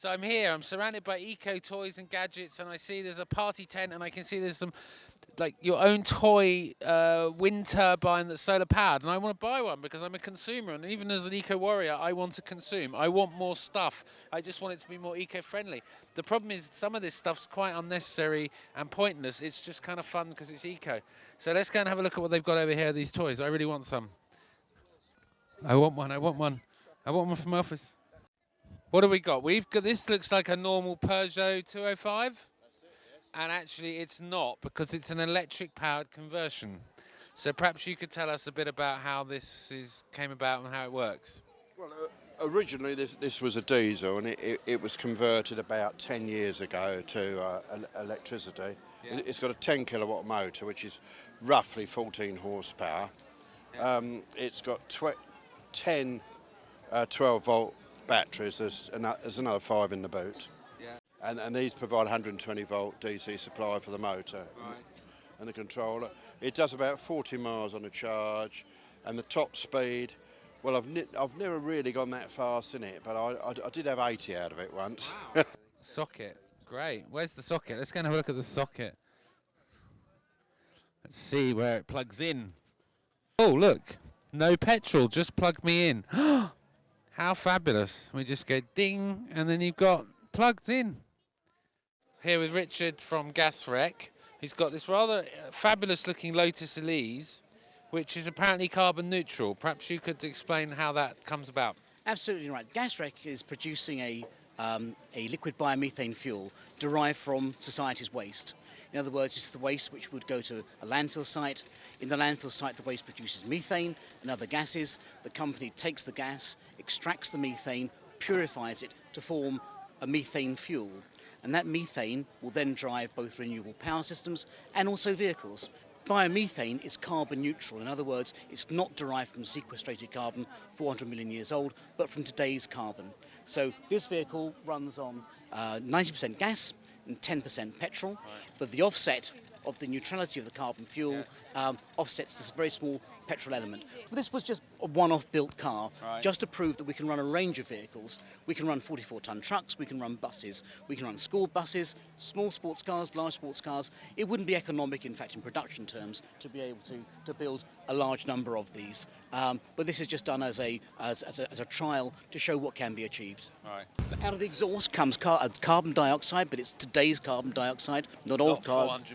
So I'm here, I'm surrounded by eco toys and gadgets, and I see there's a party tent, and I can see there's some, like, your own toy wind turbine that's solar powered, and I want to buy one because I'm a consumer, and even as an eco warrior, I want to consume. I want more stuff. I just want it to be more eco-friendly. The problem is some of this stuff's quite unnecessary and pointless. It's just kind of fun because it's eco. So let's go and have a look at what they've got over here, these toys. I really want some. I want one, I want one. I want one from my office. What have we got? We've got, this looks like a normal Peugeot 205. And actually it's not, because it's an electric powered conversion. So perhaps you could tell us a bit about how this came about and how it works. Well, originally this was a diesel, and it was converted about 10 years ago to electricity. Yeah. It's got a 10 kilowatt motor, which is roughly 14 horsepower. Yeah. It's got 10 12 volt batteries. There's another 5 in the boot. Yeah. And these provide 120 volt DC supply for the motor. Right. And the controller. It does about 40 miles on a charge, and the top speed, well, I've never really gone that fast in it, but I did have 80 out of it once. Wow. Socket, great. Where's the socket? Let's go and have a look at the socket. Let's see where it plugs in. Oh, look, no petrol, just plug me in. How fabulous. We just go ding, and then you've got plugged in. Here with Richard from Gasrec. He's got this rather fabulous looking Lotus Elise, which is apparently carbon neutral. Perhaps you could explain how that comes about. Absolutely right. Gasrec is producing a liquid biomethane fuel derived from society's waste. In other words, it's the waste which would go to a landfill site. In the landfill site, the waste produces methane and other gases. The company takes the gas, extracts the methane, purifies it to form a methane fuel. And that methane will then drive both renewable power systems and also vehicles. Biomethane is carbon neutral. In other words, it's not derived from sequestrated carbon 400 million years old, but from today's carbon. So this vehicle runs on 90% gas and 10% petrol, but the offset of the neutrality of the carbon fuel offsets this very small petrol element. But this was just a one-off built car, just to prove that we can run a range of vehicles. We can run 44-ton trucks, we can run buses, we can run school buses, small sports cars, large sports cars. It wouldn't be economic, in fact, in production terms, to be able to build a large number of these. But this is just done as a trial to show what can be achieved. Right. Out of the exhaust comes carbon dioxide, but it's today's carbon dioxide, not old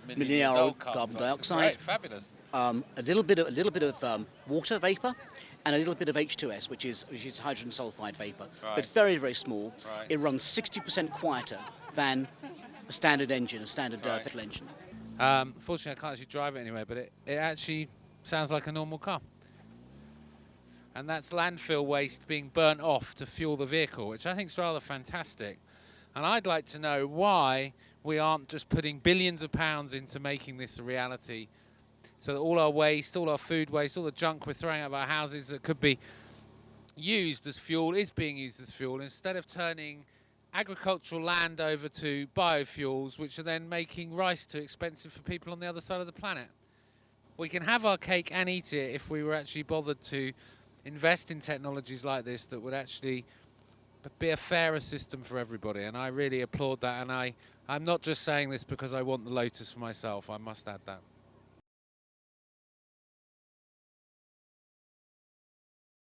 million year old carbon dioxide. Great, fabulous. A little bit of water vapor, and a little bit of H2S, which is hydrogen sulfide vapor, but very, very small. Right. It runs 60% quieter than a standard engine, a standard petrol engine. Fortunately, I can't actually drive it anyway, but it actually sounds like a normal car. And that's landfill waste being burnt off to fuel the vehicle, which I think is rather fantastic. And I'd like to know why we aren't just putting billions of pounds into making this a reality, so that all our waste, all our food waste, all the junk we're throwing out of our houses that could be used as fuel is being used as fuel, instead of turning agricultural land over to biofuels, which are then making rice too expensive for people on the other side of the planet. We can have our cake and eat it if we were actually bothered to invest in technologies like this that would actually be a fairer system for everybody. And I really applaud that. And I'm not just saying this because I want the Lotus for myself. I must add that.